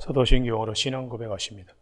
사도신경으로 신앙 고백하십니다.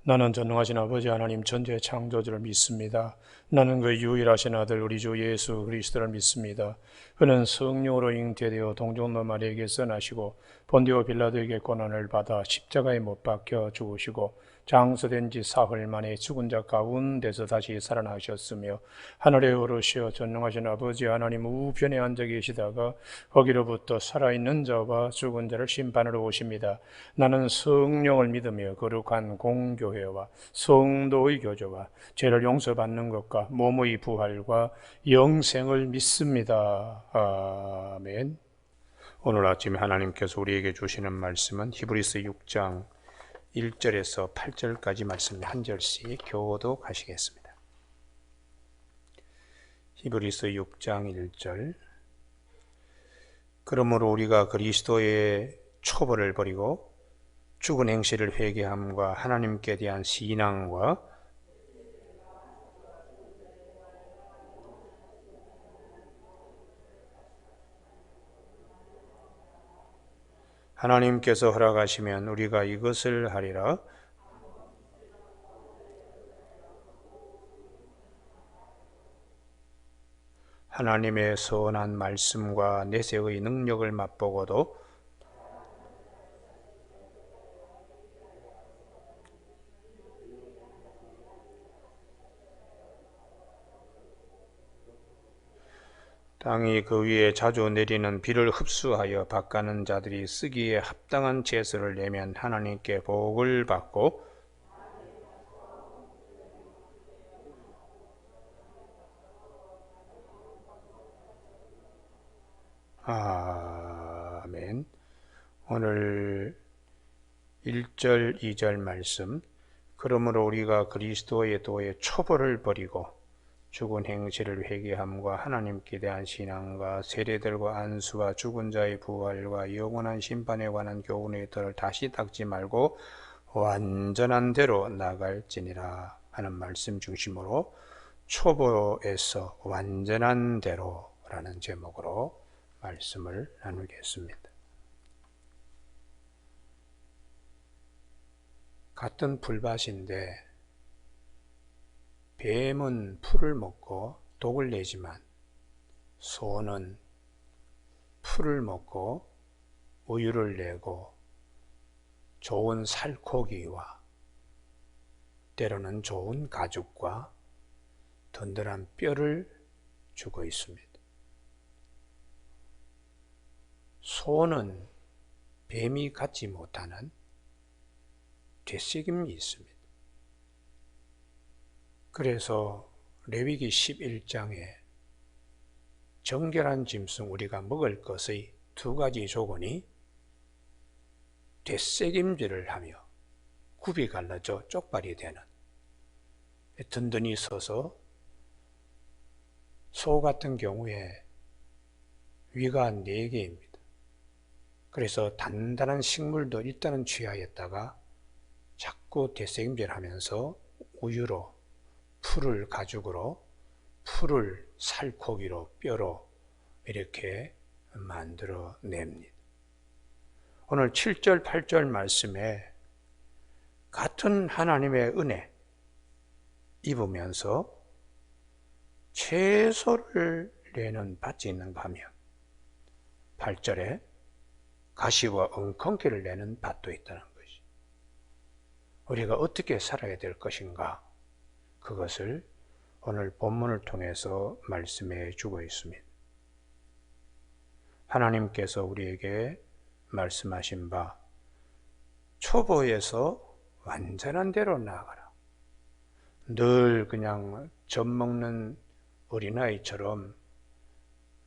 나는 전능하신 아버지 하나님 전지의 창조주를 믿습니다. 나는 그 유일하신 아들 우리 주 예수 그리스도를 믿습니다. 그는 성령으로 잉태되어 동정노 마리아에게서 나시고 본디오 빌라도에게 고난을 받아 십자가에 못 박혀 죽으시고 장서된 지 사흘 만에 죽은 자 가운데서 다시 살아나셨으며 하늘에 오르시어 전능하신 아버지 하나님 우편에 앉아 계시다가 거기로부터 살아있는 자와 죽은 자를 심판하러 오십니다. 나는 성령을 믿으며 거룩한 공교회와 성도의 교제와 죄를 용서받는 것과 몸의 부활과 영생을 믿습니다. 아멘. 오늘 아침에 하나님께서 우리에게 주시는 말씀은 히브리서 6장 1절에서 8절까지 말씀 한 절씩 교독하시겠습니다. 히브리서 6장 1절. 그러므로 우리가 그리스도의 초벌을 버리고 죽은 행실을 회개함과 하나님께 대한 신앙과 하나님께서 허락하시면 우리가 이것을 하리라. 하나님의 선한 말씀과 내세의 능력을 맛보고도 땅이 그 위에 자주 내리는 비를 흡수하여 밭가는 자들이 쓰기에 합당한 채소를 내면 하나님께 복을 받고 아멘. 오늘 1절 2절 말씀. 그러므로 우리가 그리스도의 도의 초벌을 버리고 죽은 행실을 회개함과 하나님께 대한 신앙과 세례들과 안수와 죽은 자의 부활과 영원한 심판에 관한 교훈의 터를 다시 닦지 말고 완전한 대로 나갈지니라 하는 말씀 중심으로 초보에서 완전한 대로라는 제목으로 말씀을 나누겠습니다. 같은 풀밭인데 뱀은 풀을 먹고 독을 내지만 소는 풀을 먹고 우유를 내고 좋은 살코기와 때로는 좋은 가죽과 든든한 뼈를 주고 있습니다. 소는 뱀이 갖지 못하는 되새김이 있습니다. 그래서 레위기 11장에 정결한 짐승 우리가 먹을 것의 두 가지 조건이 되새김질을 하며 굽이 갈라져 쪽발이 되는, 든든히 서서 소 같은 경우에 위가 4개입니다. 그래서 단단한 식물도 일단은 취하였다가 자꾸 되새김질하면서 우유로, 풀을 가죽으로, 풀을 살코기로, 뼈로 이렇게 만들어 냅니다. 오늘 7절 8절 말씀에 같은 하나님의 은혜 입으면서 채소를 내는 밭이 있는가 하면 8절에 가시와 엉겅퀴를 내는 밭도 있다는 것이, 우리가 어떻게 살아야 될 것인가, 그것을 오늘 본문을 통해서 말씀해 주고 있습니다. 하나님께서 우리에게 말씀하신 바 초보에서 완전한 대로 나아가라. 늘 그냥 젖 먹는 어린아이처럼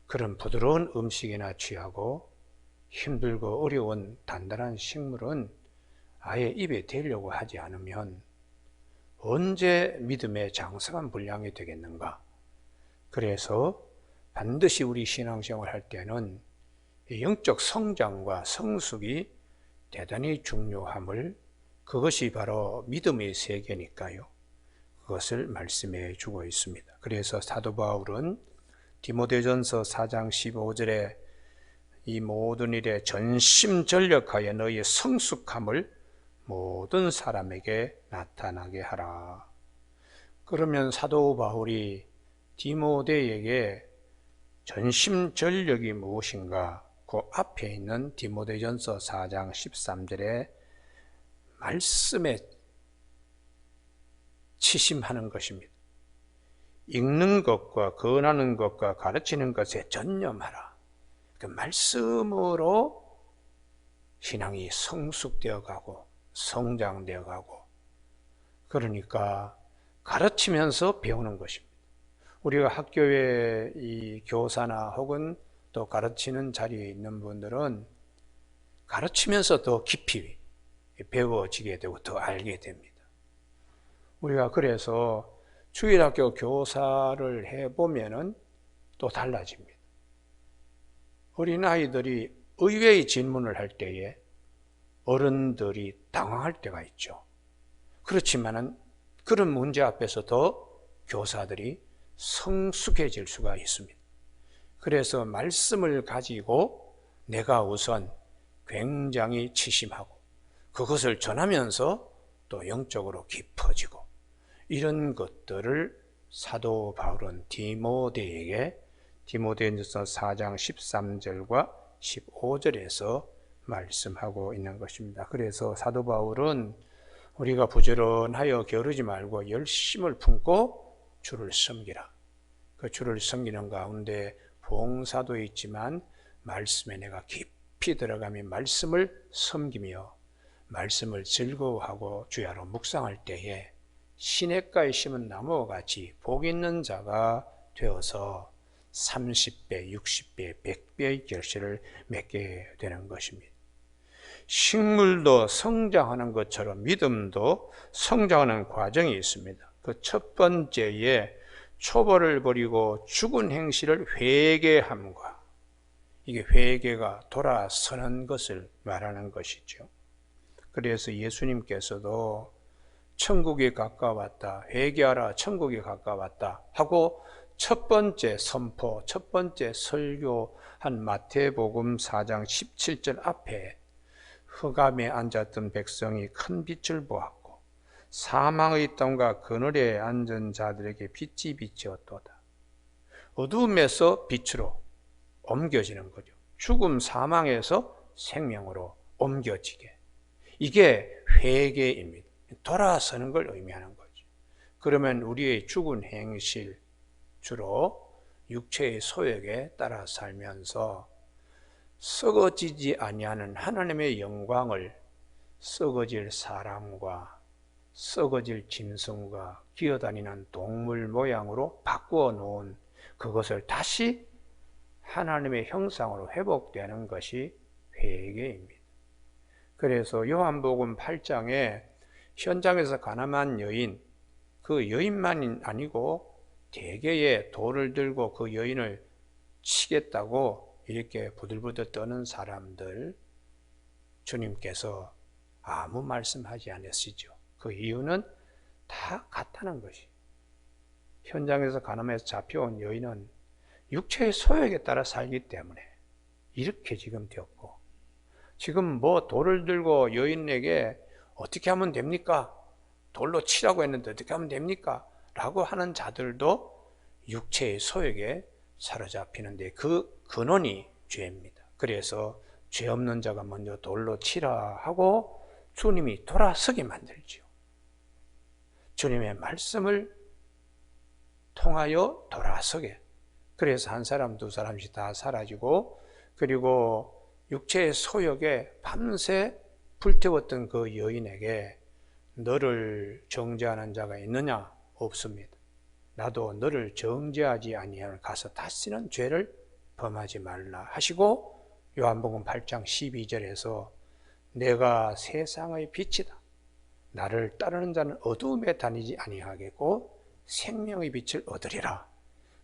그런 부드러운 음식이나 취하고 힘들고 어려운 단단한 식물은 아예 입에 대려고 하지 않으면 언제 믿음의 장성한 분량이 되겠는가? 그래서 반드시 우리 신앙생활 할 때는 영적 성장과 성숙이 대단히 중요함을, 그것이 바로 믿음의 세계니까요. 그것을 말씀해 주고 있습니다. 그래서 사도 바울은 디모데전서 4장 15절에 이 모든 일에 전심전력하여 너희의 성숙함을 모든 사람에게 나타나게 하라. 그러면 사도 바울이 디모데에게 전심전력이 무엇인가? 그 앞에 있는 디모데전서 4장 13절에 말씀에 치심하는 것입니다. 읽는 것과 권하는 것과 가르치는 것에 전념하라. 그 말씀으로 신앙이 성숙되어 가고 성장되어 가고, 그러니까 가르치면서 배우는 것입니다. 우리가 학교에 이 교사나 혹은 또 가르치는 자리에 있는 분들은 가르치면서 더 깊이 배워지게 되고 더 알게 됩니다. 우리가 그래서 주일학교 교사를 해보면은 또 달라집니다. 어린아이들이 의외의 질문을 할 때에 어른들이 당황할 때가 있죠. 그렇지만은 그런 문제 앞에서 더 교사들이 성숙해질 수가 있습니다. 그래서 말씀을 가지고 내가 우선 굉장히 치심하고 그것을 전하면서 또 영적으로 깊어지고, 이런 것들을 사도 바울은 디모데에게 디모데전서 4장 13절과 15절에서 말씀하고 있는 것입니다. 그래서 사도 바울은 우리가 부지런하여 게으르지 말고 열심을 품고 주를 섬기라. 그 주를 섬기는 가운데 봉사도 있지만 말씀에 내가 깊이 들어가며 말씀을 섬기며 말씀을 즐거워하고 주야로 묵상할 때에 시냇가에 심은 나무와 같이 복 있는 자가 되어서 30배, 60배, 100배의 결실을 맺게 되는 것입니다. 식물도 성장하는 것처럼 믿음도 성장하는 과정이 있습니다. 그 첫 번째에 초벌을 버리고 죽은 행실을 회개함과, 이게 회개가 돌아서는 것을 말하는 것이죠. 그래서 예수님께서도 천국이 가까웠다, 회개하라, 천국이 가까웠다 하고 첫 번째 선포, 첫 번째 설교한 마태복음 4장 17절 앞에 흑암에 앉았던 백성이 큰 빛을 보았고 사망의 땅과 그늘에 앉은 자들에게 빛이 비치었도다. 어두움에서 빛으로 옮겨지는 거죠. 죽음 사망에서 생명으로 옮겨지게. 이게 회개입니다. 돌아서는 걸 의미하는 거죠. 그러면 우리의 죽은 행실, 주로 육체의 소욕에 따라 살면서 썩어지지 아니하는 하나님의 영광을 썩어질 사람과 썩어질 짐승과 기어다니는 동물 모양으로 바꾸어 놓은 그것을 다시 하나님의 형상으로 회복되는 것이 회개입니다. 그래서 요한복음 8장에 현장에서 가늠한 여인, 그 여인만이 아니고 대개의 돌을 들고 그 여인을 치겠다고 이렇게 부들부들 떠는 사람들, 주님께서 아무 말씀하지 않으시죠. 그 이유는 다 같다는 것이, 현장에서 가늠해서 잡혀온 여인은 육체의 소욕에 따라 살기 때문에 이렇게 지금 되었고, 지금 뭐 돌을 들고 여인에게 어떻게 하면 됩니까? 돌로 치라고 했는데 어떻게 하면 됩니까? 라고 하는 자들도 육체의 소욕에 사로잡히는데 그 근원이 죄입니다. 그래서 죄 없는 자가 먼저 돌로 치라 하고 주님이 돌아서게 만들죠. 주님의 말씀을 통하여 돌아서게. 그래서 한 사람 두 사람씩 다 사라지고, 그리고 육체의 소욕에 밤새 불태웠던 그 여인에게 너를 정죄하는 자가 있느냐? 없습니다. 나도 너를 정죄하지 아니하면 가서 다시는 죄를 범하지 말라 하시고, 요한복음 8장 12절에서 내가 세상의 빛이다. 나를 따르는 자는 어두움에 다니지 아니하겠고 생명의 빛을 얻으리라.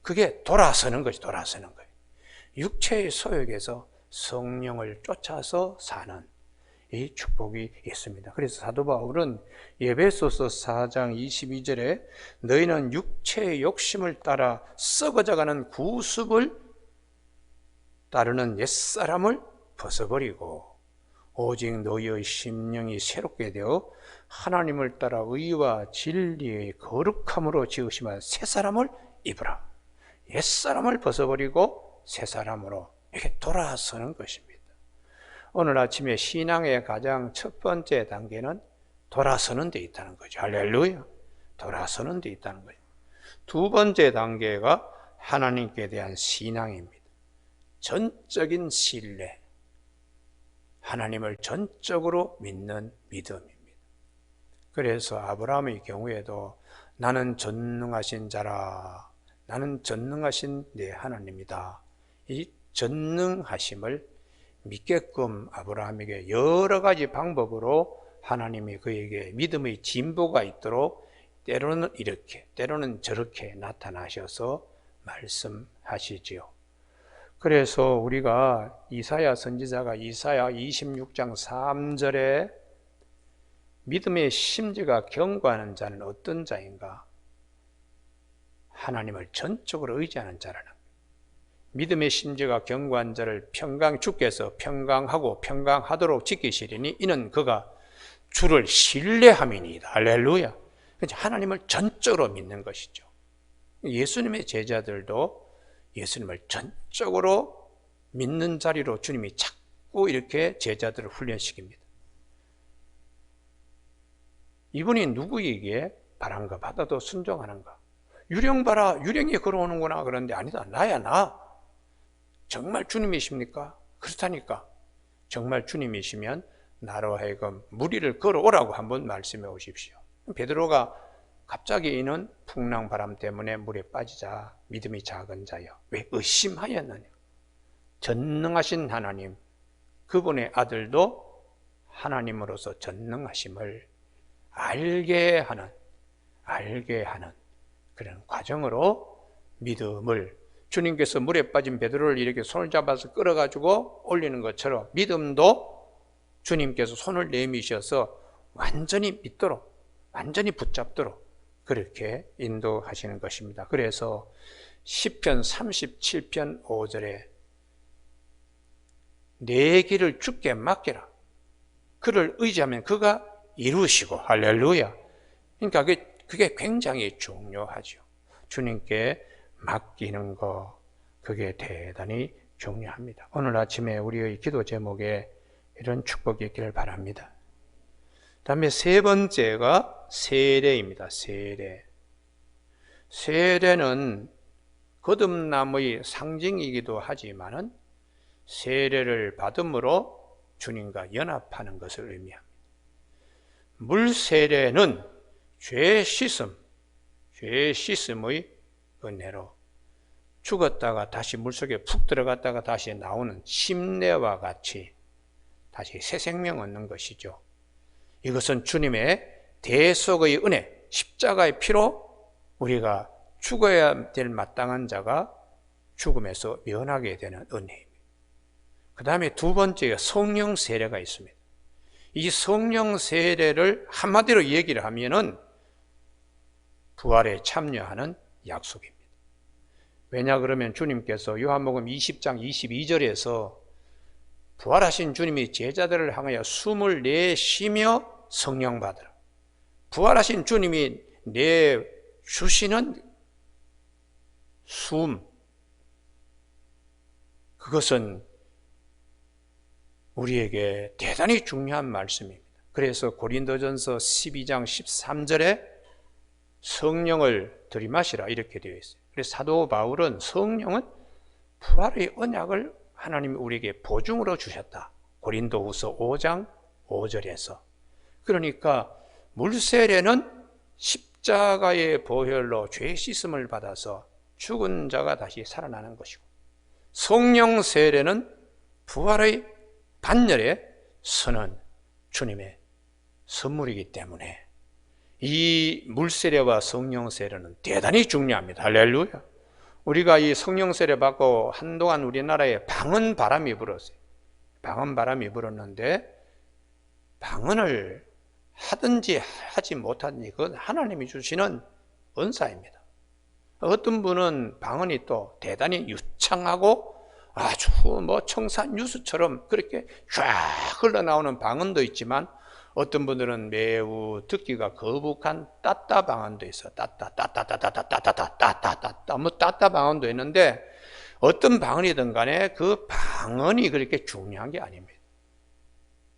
그게 돌아서는 것이 돌아서는 거예요. 육체의 소욕에서 성령을 쫓아서 사는 이 축복이 있습니다. 그래서 사도 바울은 에베소서 4장 22절에 너희는 육체의 욕심을 따라 썩어져가는 구습을 따르는 옛사람을 벗어버리고 오직 너희의 심령이 새롭게 되어 하나님을 따라 의와 진리의 거룩함으로 지으심한 새 사람을 입으라. 옛사람을 벗어버리고 새 사람으로 이렇게 돌아서는 것입니다. 오늘 아침에 신앙의 가장 첫 번째 단계는 돌아서는 데 있다는 거죠. 할렐루야. 돌아서는 데 있다는 거죠. 두 번째 단계가 하나님께 대한 신앙입니다. 전적인 신뢰. 하나님을 전적으로 믿는 믿음입니다. 그래서 아브라함의 경우에도 나는 전능하신 자라. 나는 전능하신 내 하나님이다. 이 전능하심을 믿게끔 아브라함에게 여러 가지 방법으로 하나님이 그에게 믿음의 진보가 있도록 때로는 이렇게, 때로는 저렇게 나타나셔서 말씀하시지요. 그래서 우리가 이사야 선지자가 이사야 26장 3절에 믿음의 심지가 견고하는 자는 어떤 자인가? 하나님을 전적으로 의지하는 자라는 거예요. 믿음의 심지가 견고한 자를 주께서 평강하고 평강하도록 지키시리니 이는 그가 주를 신뢰함이니이다. 할렐루야. 하나님을 전적으로 믿는 것이죠. 예수님의 제자들도 예수님을 전적으로 믿는 자리로 주님이 자꾸 이렇게 제자들을 훈련시킵니다. 이분이 누구에게 바람과 바다도 순종하는가? 유령 봐라, 유령이 걸어오는구나. 그런데 아니다, 나야 나. 정말 주님이십니까? 그렇다니까. 정말 주님이시면 나로 하여금 무리를 걸어오라고 한번 말씀해 오십시오. 베드로가 갑자기 이는 풍랑 바람 때문에 물에 빠지자 믿음이 작은 자여 왜 의심하였느냐? 전능하신 하나님, 그분의 아들도 하나님으로서 전능하심을 알게 하는 그런 과정으로 믿음을, 주님께서 물에 빠진 베드로를 이렇게 손을 잡아서 끌어가지고 올리는 것처럼 믿음도 주님께서 손을 내미셔서 완전히 믿도록, 완전히 붙잡도록 그렇게 인도하시는 것입니다. 그래서 시편 37편 5절에 내 길을 주께 맡기라. 그를 의지하면 그가 이루시고. 할렐루야. 그러니까 그게 굉장히 중요하죠. 주님께 맡기는 거, 그게 대단히 중요합니다. 오늘 아침에 우리의 기도 제목에 이런 축복이 있기를 바랍니다. 다음에 세 번째가 세례입니다. 세례는 거듭남의 상징이기도 하지만은 세례를 받음으로 주님과 연합하는 것을 의미합니다. 물 세례는 죄 씻음의 은혜로 죽었다가 다시 물속에 푹 들어갔다가 다시 나오는 침례와 같이 다시 새 생명 얻는 것이죠. 이것은 주님의 대속의 은혜, 십자가의 피로 우리가 죽어야 될 마땅한 자가 죽음에서 면하게 되는 은혜입니다. 그 다음에 두 번째가 성령 세례가 있습니다. 이 성령 세례를 한마디로 얘기를 하면은 부활에 참여하는 약속입니다. 왜냐 그러면 주님께서 요한복음 20장 22절에서 부활하신 주님이 제자들을 향하여 숨을 내쉬며 성령 받으라. 부활하신 주님이 내주시는 숨, 그것은 우리에게 대단히 중요한 말씀입니다. 그래서 고린도전서 12장 13절에 성령을 들이마시라 이렇게 되어 있어요. 그래서 사도 바울은 성령은 부활의 언약을 하나님이 우리에게 보증으로 주셨다. 고린도후서 5장 5절에서. 그러니까 물세례는 십자가의 보혈로 죄 씻음을 받아서 죽은 자가 다시 살아나는 것이고, 성령 세례는 부활의 반열에 서는 주님의 선물이기 때문에 이 물세례와 성령 세례는 대단히 중요합니다. 할렐루야. 우리가 이 성령 세례 받고 한동안 우리나라에 방언 바람이 불었어요. 방언 바람이 불었는데 방언을 하든지 하지 못하든지 그건 하나님이 주시는 은사입니다. 어떤 분은 방언이 또 대단히 유창하고 아주 뭐 청산 뉴스처럼 그렇게 쫙 흘러나오는 방언도 있지만 어떤 분들은 매우 듣기가 거북한 따따 방언도 있어. 따따따따따따따따따따따 뭐 따따 방언도 있는데 어떤 방언이든 간에 그 방언이 그렇게 중요한 게 아닙니다.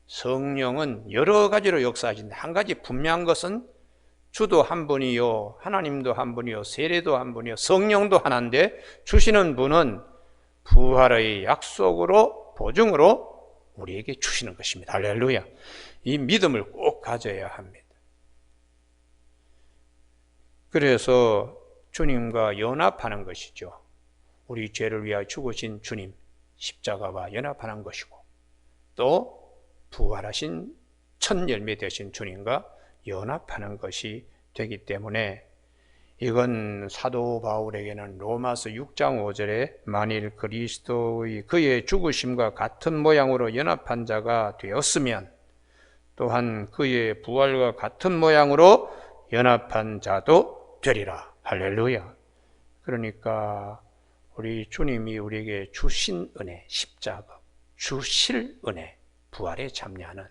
성령은 여러 가지로 역사하신다. 한 가지 분명한 것은 주도 한 분이요, 하나님도 한 분이요, 세례도 한 분이요, 성령도 하나인데 주시는 분은 부활의 약속으로 보증으로 우리에게 주시는 것입니다. 할렐루야. 이 믿음을 꼭 가져야 합니다. 그래서 주님과 연합하는 것이죠. 우리 죄를 위하여 죽으신 주님, 십자가와 연합하는 것이고 또 부활하신 첫 열매 되신 주님과 연합하는 것이 되기 때문에 이건 사도 바울에게는 로마서 6장 5절에 만일 그리스도의 그의 죽으심과 같은 모양으로 연합한 자가 되었으면 또한 그의 부활과 같은 모양으로 연합한 자도 되리라. 할렐루야. 그러니까 우리 주님이 우리에게 주신 은혜, 십자가, 주실 은혜, 부활에 참여하는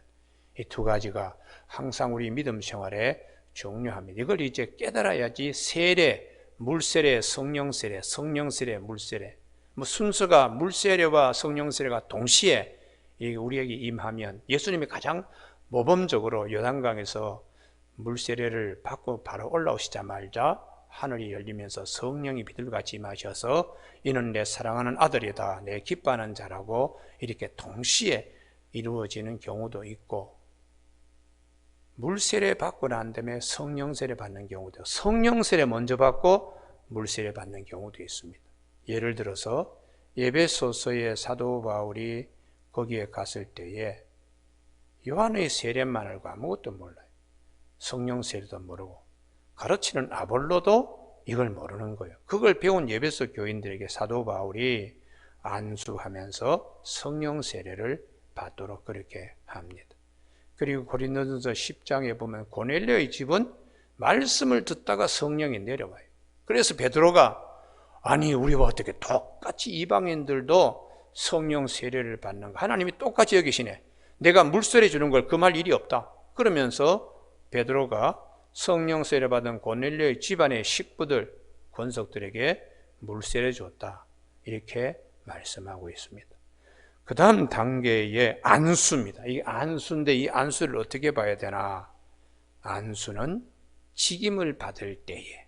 이 두 가지가 항상 우리 믿음 생활에 중요합니다. 이걸 이제 깨달아야지 세례, 물세례, 성령세례, 성령세례, 물세례 뭐 순서가 물세례와 성령세례가 동시에 우리에게 임하면 예수님이 가장 모범적으로 요단강에서 물세례를 받고 바로 올라오시자마자 하늘이 열리면서 성령이 비둘같이 임하셔서 이는 내 사랑하는 아들이다, 내 기뻐하는 자라고 이렇게 동시에 이루어지는 경우도 있고 물세례 받고 난 다음에 성령세례 받는 경우도 있고 성령세례 먼저 받고 물세례 받는 경우도 있습니다. 예를 들어서 에베소서의 사도 바울이 거기에 갔을 때에 요한의 세례만 알고 아무것도 몰라요. 성령세례도 모르고 가르치는 아볼로도 이걸 모르는 거예요. 그걸 배운 에베소 교인들에게 사도 바울이 안수하면서 성령세례를 받도록 그렇게 합니다. 그리고 고린도전서 10장에 보면 고넬료의 집은 말씀을 듣다가 성령이 내려와요. 그래서 베드로가 아니 우리와 어떻게 똑같이 이방인들도 성령 세례를 받는 거 하나님이 똑같이 여기시네. 내가 물세례 주는 걸 금할 일이 없다. 그러면서 베드로가 성령 세례 받은 고넬료의 집안의 식구들 권속들에게 물세례 줬다. 이렇게 말씀하고 있습니다. 그 다음 단계의 안수입니다. 이 안수인데 이 안수를 어떻게 봐야 되나? 안수는 직임을 받을 때에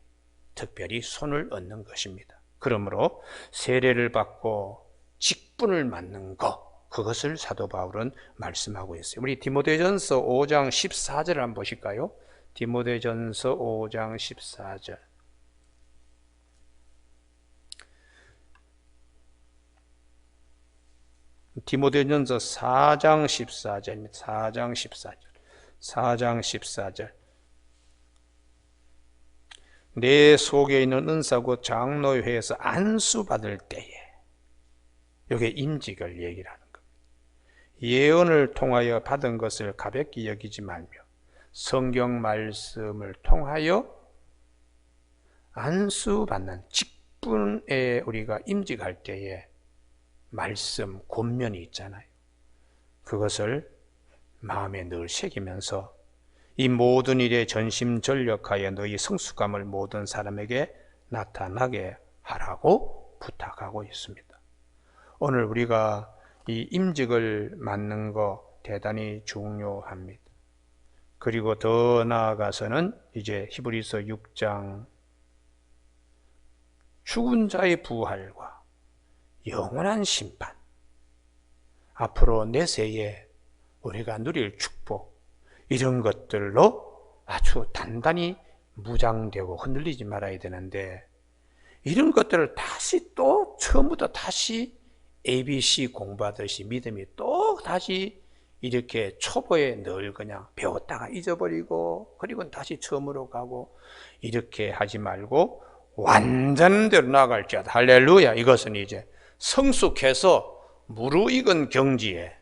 특별히 손을 얹는 것입니다. 그러므로 세례를 받고 직분을 맡는 것, 그것을 사도 바울은 말씀하고 있어요. 우리 디모데전서 5장 14절을 한번 보실까요? 디모데전서 5장 14절. 디모데전서 4장 14절입니다. 4장 14절. 4장 14절. 내 속에 있는 은사고 장로회에서 안수받을 때에 여기에 임직을 얘기를 하는 겁니다. 예언을 통하여 받은 것을 가볍게 여기지 말며 성경 말씀을 통하여 안수받는 직분에 우리가 임직할 때에 말씀, 권면이 있잖아요. 그것을 마음에 늘 새기면서 이 모든 일에 전심전력하여 너희 성숙함을 모든 사람에게 나타나게 하라고 부탁하고 있습니다. 오늘 우리가 이 임직을 맡는 거 대단히 중요합니다. 그리고 더 나아가서는 이제 히브리서 6장 죽은 자의 부활과 영원한 심판, 앞으로 내세에 우리가 누릴 축복, 이런 것들로 아주 단단히 무장되고 흔들리지 말아야 되는데 이런 것들을 다시 또 처음부터 다시 ABC 공부하듯이 믿음이 또 다시 이렇게 초보에 늘 그냥 배웠다가 잊어버리고 그리고 다시 처음으로 가고 이렇게 하지 말고 완전대로 나아갈지어다. 할렐루야. 이것은 이제 성숙해서 무르익은 경지에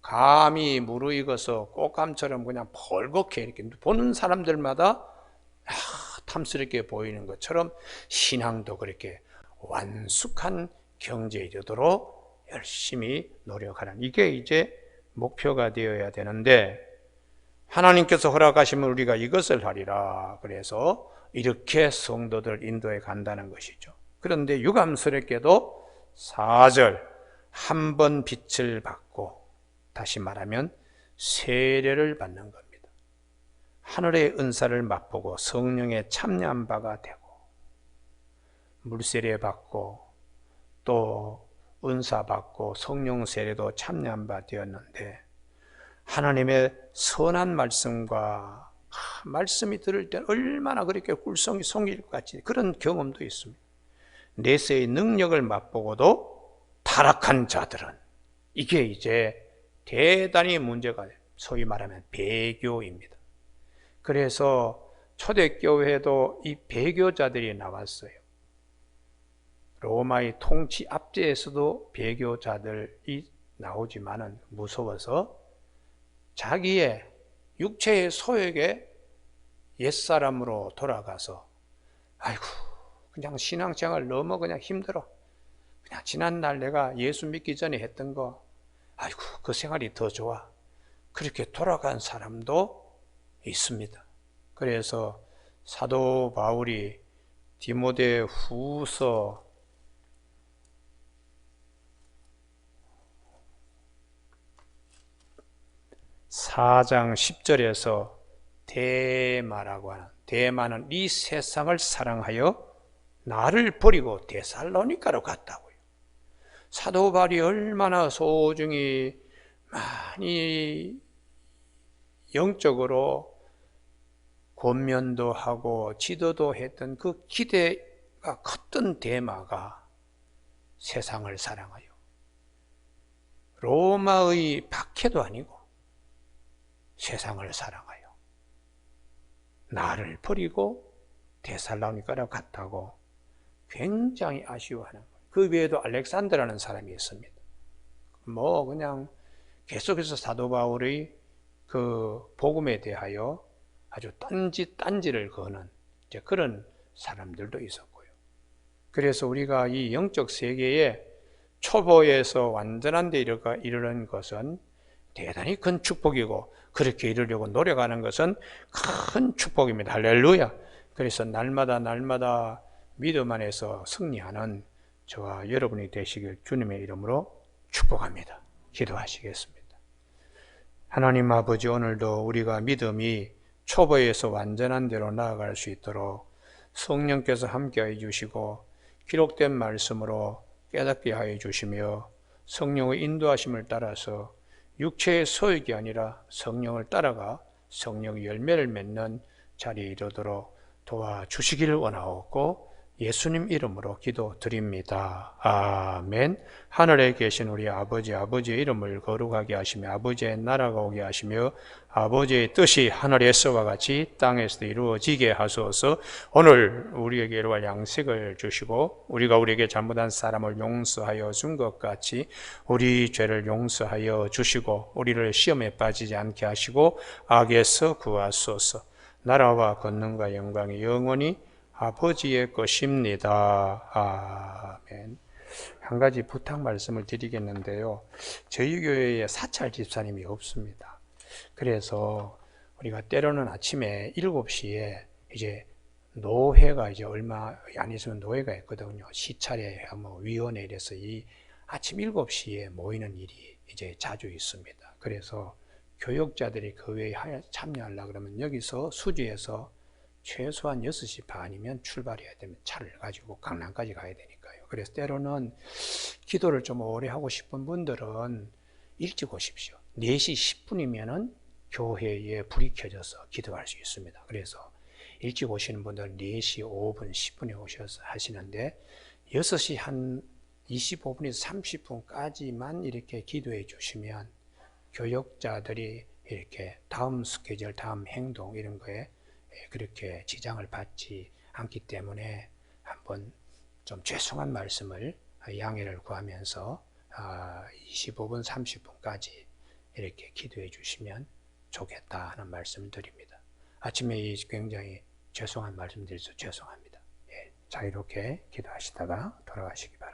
감히 무르익어서 꽃감처럼 그냥 벌겋게 이렇게 보는 사람들마다 탐스럽게 보이는 것처럼 신앙도 그렇게 완숙한 경제에 이르도록 열심히 노력하는, 이게 이제 목표가 되어야 되는데, 하나님께서 허락하시면 우리가 이것을 하리라. 그래서 이렇게 성도들 인도해 간다는 것이죠. 그런데 유감스럽게도 4절, 한 번 빛을 받고, 다시 말하면 세례를 받는 겁니다. 하늘의 은사를 맛보고 성령에 참여한 바가 되고, 물세례 받고 또 은사 받고 성령 세례도 참여한 바 되었는데, 하나님의 선한 말씀과 말씀이 들을 때 얼마나 그렇게 꿀송이 송일 것 같이 그런 경험도 있습니다. 내세의 능력을 맛보고도 타락한 자들은, 이게 이제 대단히 문제가 돼요. 소위 말하면 배교입니다. 그래서 초대교회도 이 배교자들이 나왔어요. 로마의 통치 압제에서도 배교자들이 나오지만은 무서워서 자기의 육체의 소욕에 옛사람으로 돌아가서, 아이고 그냥 신앙생활 너무 그냥 힘들어, 그냥 지난날 내가 예수 믿기 전에 했던 거, 아이고 그 생활이 더 좋아, 그렇게 돌아간 사람도 있습니다. 그래서 사도 바울이 디모데 후서 4장 10절에서 데마라고 하는, 데마는 이 세상을 사랑하여 나를 버리고 데살로니가로 갔다고요. 사도 바울이 얼마나 소중히 많이 영적으로 권면도 하고 지도도 했던 그 기대가 컸던 데마가 세상을 사랑하여, 로마의 박해도 아니고 세상을 사랑하여 나를 버리고 데살로니가로 갔다고 굉장히 아쉬워하는 거예요. 그 외에도 알렉산더라는 사람이 있습니다. 뭐 그냥 계속해서 사도 바울의 그 복음에 대하여 아주 딴지를 거는 이제 그런 사람들도 있었고요. 그래서 우리가 이 영적 세계에 초보에서 완전한 데 이르는 것은 대단히 큰 축복이고, 그렇게 이루려고 노력하는 것은 큰 축복입니다. 할렐루야. 그래서 날마다 믿음 안에서 승리하는 저와 여러분이 되시길 주님의 이름으로 축복합니다. 기도하시겠습니다. 하나님 아버지, 오늘도 우리가 믿음이 초보에서 완전한 대로 나아갈 수 있도록 성령께서 함께해 주시고 기록된 말씀으로 깨닫게 하여 주시며, 성령의 인도하심을 따라서 육체의 소욕이 아니라 성령을 따라가 성령의 열매를 맺는 자리에 이르도록 도와주시기를 원하옵고 예수님 이름으로 기도드립니다. 아멘. 하늘에 계신 우리 아버지, 아버지의 이름을 거룩하게 하시며 아버지의 나라가 오게 하시며 아버지의 뜻이 하늘에서와 같이 땅에서도 이루어지게 하소서. 오늘 우리에게 이러한 양식을 주시고 우리가 우리에게 잘못한 사람을 용서하여 준 것 같이 우리 죄를 용서하여 주시고 우리를 시험에 빠지지 않게 하시고 악에서 구하소서. 나라와 권능과 영광이 영원히 아버지의 것입니다. 아멘. 한 가지 부탁 말씀을 드리겠는데요. 저희 교회에 사찰 집사님이 없습니다. 그래서 우리가 때로는 아침에 7시에 이제 노회가 이제 얼마 안 있으면 노회가 있거든요. 시차례 뭐 위원회 이래서 이 아침 7시에 모이는 일이 이제 자주 있습니다. 그래서 교역자들이 그 회에 참여하려고 그러면 여기서 수지에서 최소한 6시 반이면 출발해야 되면 차를 가지고 강남까지 가야 되니까요. 그래서 때로는 기도를 좀 오래 하고 싶은 분들은 일찍 오십시오. 4시 10분이면은 교회에 불이 켜져서 기도할 수 있습니다. 그래서 일찍 오시는 분들은 4시 5분, 10분에 오셔서 하시는데 6시 한 25분에서 30분까지만 이렇게 기도해 주시면 교역자들이 이렇게 다음 스케줄, 다음 행동 이런 거에 그렇게 지장을 받지 않기 때문에 한번 좀 죄송한 말씀을 양해를 구하면서 25분, 30분까지 이렇게 기도해 주시면 좋겠다 하는 말씀을 드립니다. 아침에 굉장히 죄송한 말씀 드려서 죄송합니다. 예. 자유롭게 기도하시다가 돌아가시기 바랍니다.